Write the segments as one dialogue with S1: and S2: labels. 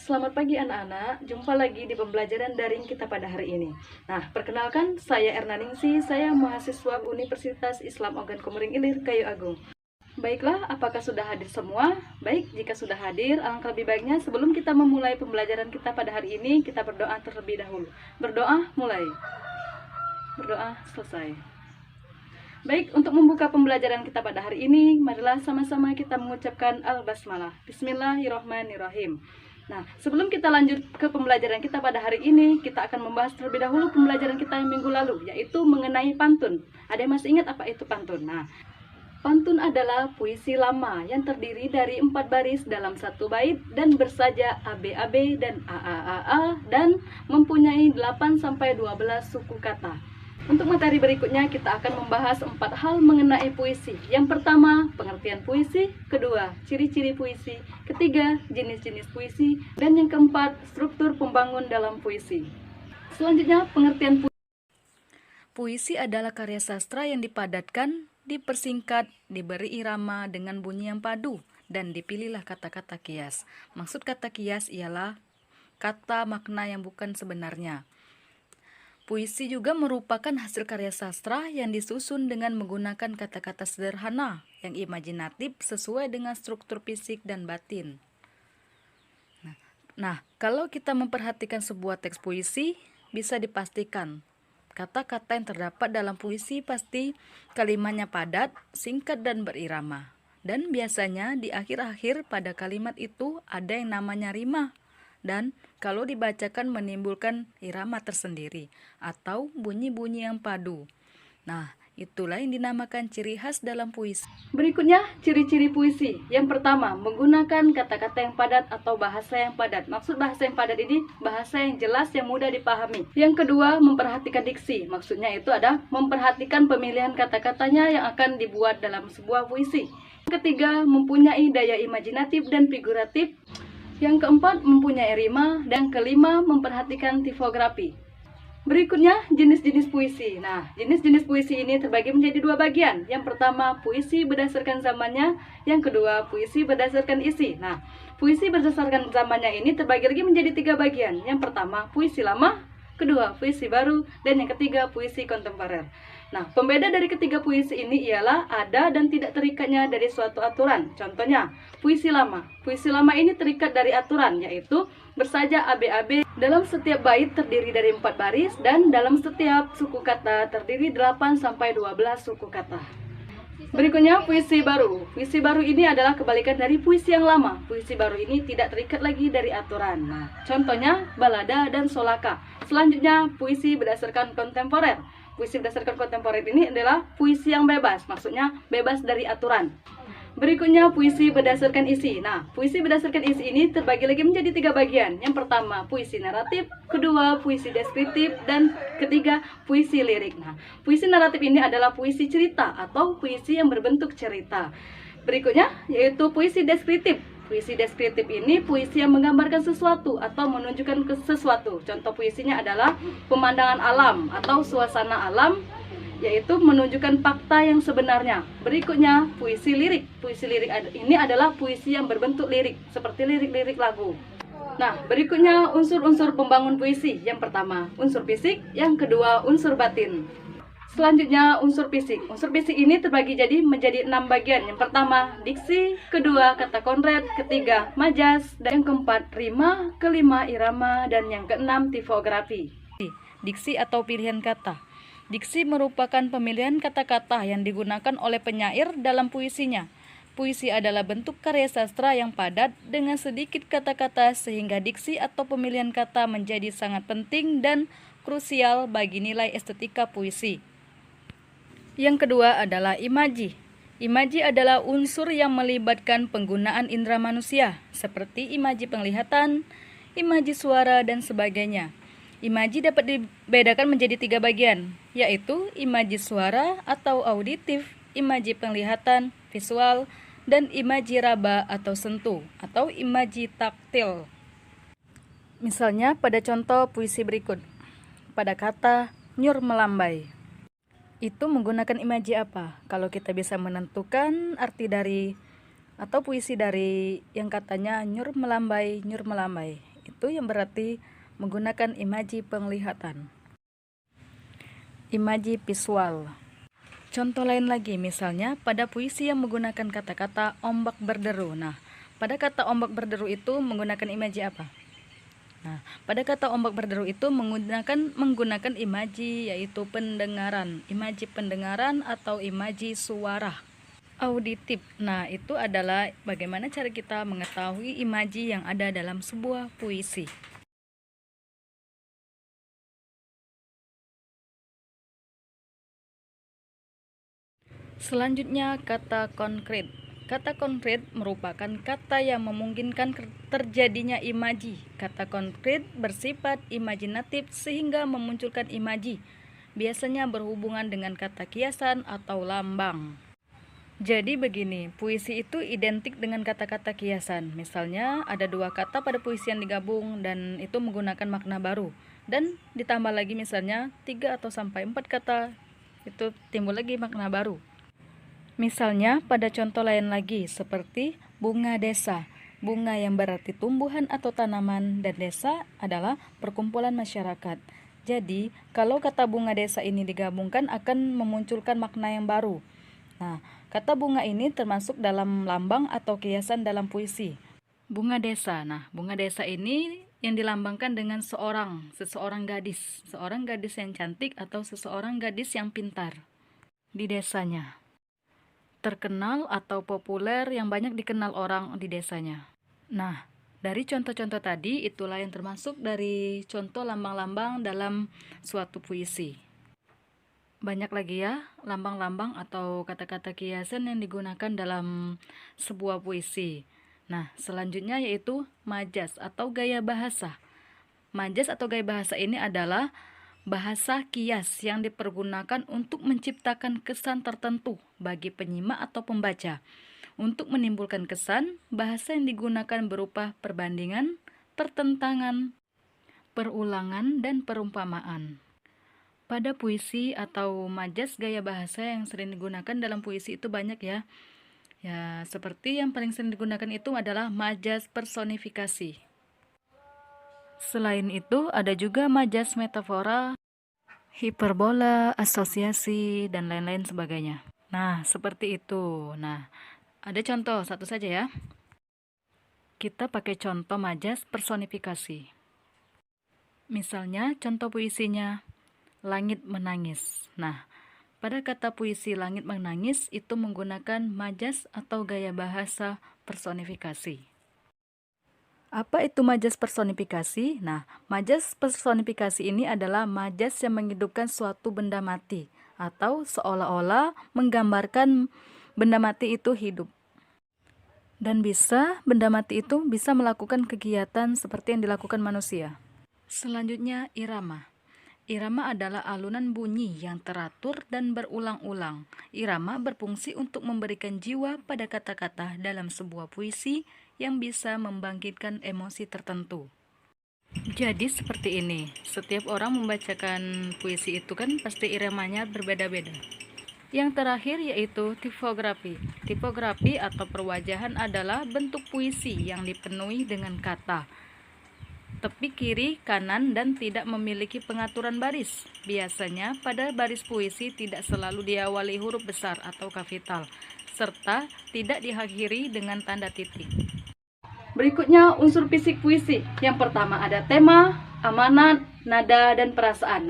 S1: Selamat pagi anak-anak. Jumpa lagi di pembelajaran daring kita pada hari ini. Nah, perkenalkan, saya Erna Ningsi, saya mahasiswa Universitas Islam Ogan Komering Ilir, Kayu Agung. Baiklah, apakah sudah hadir semua? Baik, jika sudah hadir, alangkah lebih baiknya sebelum kita memulai pembelajaran kita pada hari ini, kita berdoa terlebih dahulu. Berdoa, mulai. Berdoa, selesai. Baik, untuk membuka pembelajaran kita pada hari ini, marilah sama-sama kita mengucapkan Al-Basmalah. Bismillahirrahmanirrahim. Nah, sebelum kita lanjut ke pembelajaran kita pada hari ini, kita akan membahas terlebih dahulu pembelajaran kita yang minggu lalu, yaitu mengenai pantun. Ada yang masih ingat apa itu pantun? Nah, pantun adalah puisi lama yang terdiri dari 4 baris dalam satu bait dan bersajak AB-AB dan AAAA dan mempunyai 8-12 suku kata. Untuk materi berikutnya kita akan membahas 4 hal mengenai puisi. Yang pertama, pengertian puisi. Kedua, ciri-ciri puisi. Ketiga, jenis-jenis puisi. Dan yang keempat, struktur pembangun dalam puisi. Selanjutnya, pengertian puisi. Puisi adalah karya sastra yang dipadatkan, dipersingkat, diberi irama dengan bunyi yang padu, dan dipilihlah kata-kata kias. Maksud kata kias ialah kata makna yang bukan sebenarnya. Puisi juga merupakan hasil karya sastra yang disusun dengan menggunakan kata-kata sederhana yang imajinatif sesuai dengan struktur fisik dan batin. Nah, kalau kita memperhatikan sebuah teks puisi, bisa dipastikan kata-kata yang terdapat dalam puisi pasti kalimatnya padat, singkat, dan berirama. Dan biasanya di akhir-akhir pada kalimat itu ada yang namanya rima. Dan kalau dibacakan menimbulkan irama tersendiri atau bunyi-bunyi yang padu. Nah, itulah yang dinamakan ciri khas dalam puisi. Berikutnya, ciri-ciri puisi. Yang pertama, menggunakan kata-kata yang padat atau bahasa yang padat. Maksud bahasa yang padat ini bahasa yang jelas, yang mudah dipahami. Yang kedua, memperhatikan diksi. Maksudnya itu ada memperhatikan pemilihan kata-katanya yang akan dibuat dalam sebuah puisi. Yang ketiga, mempunyai daya imajinatif dan figuratif. Yang keempat, mempunyai rima. Dan kelima, memperhatikan tipografi. Berikutnya, jenis-jenis puisi. Nah, jenis-jenis puisi ini terbagi menjadi 2 bagian. Yang pertama, puisi berdasarkan zamannya. Yang kedua, puisi berdasarkan isi. Nah, puisi berdasarkan zamannya ini terbagi lagi menjadi 3 bagian. Yang pertama, puisi lama. Kedua, puisi baru. Dan yang ketiga, puisi kontemporer. Nah, pembeda dari ketiga puisi ini ialah ada dan tidak terikatnya dari suatu aturan. Contohnya, puisi lama. Puisi lama ini terikat dari aturan, yaitu bersajak AB-AB. Dalam setiap bait terdiri dari 4 baris dan dalam setiap suku kata terdiri 8-12 suku kata. Berikutnya, puisi baru. Puisi baru ini adalah kebalikan dari puisi yang lama. Puisi baru ini tidak terikat lagi dari aturan. Nah, contohnya, balada dan solaka. Selanjutnya, puisi berdasarkan kontemporer. Puisi berdasarkan kontemporer ini adalah puisi yang bebas, maksudnya bebas dari aturan. Berikutnya, puisi berdasarkan isi. Nah, puisi berdasarkan isi ini terbagi lagi menjadi 3 bagian. Yang pertama, puisi naratif. Kedua, puisi deskriptif. Dan ketiga, puisi lirik. Nah, puisi naratif ini adalah puisi cerita atau puisi yang berbentuk cerita. Berikutnya, yaitu puisi deskriptif. Puisi deskriptif ini puisi yang menggambarkan sesuatu atau menunjukkan ke sesuatu. Contoh puisinya adalah pemandangan alam atau suasana alam, yaitu menunjukkan fakta yang sebenarnya. Berikutnya, puisi lirik. Puisi lirik ini adalah puisi yang berbentuk lirik, seperti lirik-lirik lagu. Nah, berikutnya unsur-unsur pembangun puisi. Yang pertama, unsur fisik. Yang kedua, unsur batin. Selanjutnya, unsur fisik. Unsur fisik ini terbagi menjadi 6 bagian. Yang pertama, diksi. Kedua, kata konkret. Ketiga, majas. Dan yang keempat, rima. Kelima, irama. Dan yang keenam, tipografi. Diksi atau pilihan kata. Diksi merupakan pemilihan kata-kata yang digunakan oleh penyair dalam puisinya. Puisi adalah bentuk karya sastra yang padat dengan sedikit kata-kata sehingga diksi atau pemilihan kata menjadi sangat penting dan krusial bagi nilai estetika puisi. Yang kedua adalah imaji. Imaji adalah unsur yang melibatkan penggunaan indera manusia, seperti imaji penglihatan, imaji suara, dan sebagainya. Imaji dapat dibedakan menjadi 3 bagian, yaitu imaji suara atau auditif, imaji penglihatan, visual, dan imaji raba atau sentuh, atau imaji taktil. Misalnya pada contoh puisi berikut, pada kata nyur melambai. Itu menggunakan imaji apa? Kalau kita bisa menentukan arti dari atau puisi dari yang katanya nyur melambai, itu yang berarti menggunakan imaji penglihatan. Imaji visual. Contoh lain lagi, misalnya pada puisi yang menggunakan kata-kata ombak berderu. Nah, pada kata ombak berderu itu menggunakan imaji apa? Nah, pada kata ombak berderu itu menggunakan imaji, yaitu pendengaran, imaji pendengaran atau imaji suara auditif. Nah, itu adalah bagaimana cara kita mengetahui imaji yang ada dalam sebuah puisi. Selanjutnya, kata konkret. Kata konkret merupakan kata yang memungkinkan terjadinya imaji. Kata konkret bersifat imajinatif sehingga memunculkan imaji, biasanya berhubungan dengan kata kiasan atau lambang. Jadi begini, puisi itu identik dengan kata-kata kiasan. Misalnya ada dua kata pada puisi yang digabung dan itu menggunakan makna baru. Dan ditambah lagi misalnya 3 atau sampai 4 kata, itu timbul lagi makna baru. Misalnya pada contoh lain lagi seperti bunga desa. Bunga yang berarti tumbuhan atau tanaman dan desa adalah perkumpulan masyarakat. Jadi kalau kata bunga desa ini digabungkan akan memunculkan makna yang baru. Nah, kata bunga ini termasuk dalam lambang atau kiasan dalam puisi. Bunga desa. Nah, bunga desa ini yang dilambangkan dengan seseorang gadis yang cantik atau seseorang gadis yang pintar di desanya. Terkenal atau populer yang banyak dikenal orang di desanya. Nah, dari contoh-contoh tadi itulah yang termasuk dari contoh lambang-lambang dalam suatu puisi. Banyak lagi ya lambang-lambang atau kata-kata kiasan yang digunakan dalam sebuah puisi. Nah, selanjutnya yaitu majas atau gaya bahasa. Majas atau gaya bahasa ini adalah bahasa kias yang dipergunakan untuk menciptakan kesan tertentu bagi penyimak atau pembaca. Untuk menimbulkan kesan, bahasa yang digunakan berupa perbandingan, pertentangan, perulangan, dan perumpamaan. Pada puisi atau majas gaya bahasa yang sering digunakan dalam puisi itu banyak ya. Ya, seperti yang paling sering digunakan itu adalah majas personifikasi. Selain itu, ada juga majas metafora, hiperbola, asosiasi, dan lain-lain sebagainya. Nah, seperti itu. Nah, ada contoh satu saja ya. Kita pakai contoh majas personifikasi. Misalnya, contoh puisinya, Langit Menangis. Nah, pada kata puisi Langit Menangis itu menggunakan majas atau gaya bahasa personifikasi. Apa itu majas personifikasi? Nah, majas personifikasi ini adalah majas yang menghidupkan suatu benda mati atau seolah-olah menggambarkan benda mati itu hidup. Dan benda mati itu bisa melakukan kegiatan seperti yang dilakukan manusia. Selanjutnya, irama. Irama adalah alunan bunyi yang teratur dan berulang-ulang. Irama berfungsi untuk memberikan jiwa pada kata-kata dalam sebuah puisi yang bisa membangkitkan emosi tertentu. Jadi seperti ini, setiap orang membacakan puisi itu kan pasti iramanya berbeda-beda. Yang terakhir yaitu tipografi. Tipografi atau perwajahan adalah bentuk puisi yang dipenuhi dengan kata, tepi kiri, kanan, dan tidak memiliki pengaturan baris. Biasanya pada baris puisi tidak selalu diawali huruf besar atau kapital, serta tidak diakhiri dengan tanda titik. Berikutnya unsur fisik puisi. Yang pertama ada tema, amanat, nada, dan perasaan.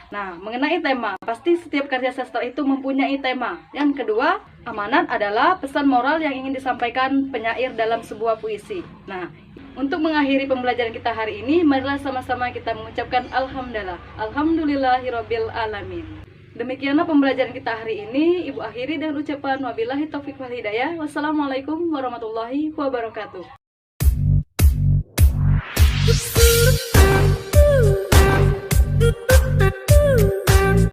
S1: Nah, mengenai tema, pasti setiap karya sastra itu mempunyai tema. Yang kedua, amanat adalah pesan moral yang ingin disampaikan penyair dalam sebuah puisi. Nah, untuk mengakhiri pembelajaran kita hari ini, marilah sama-sama kita mengucapkan Alhamdulillah. Alhamdulillahirabbil alamin. Demikianlah pembelajaran kita hari ini. Ibu akhiri dengan ucapan wabillahi taufiq wal hidayah. Wassalamualaikum warahmatullahi wabarakatuh.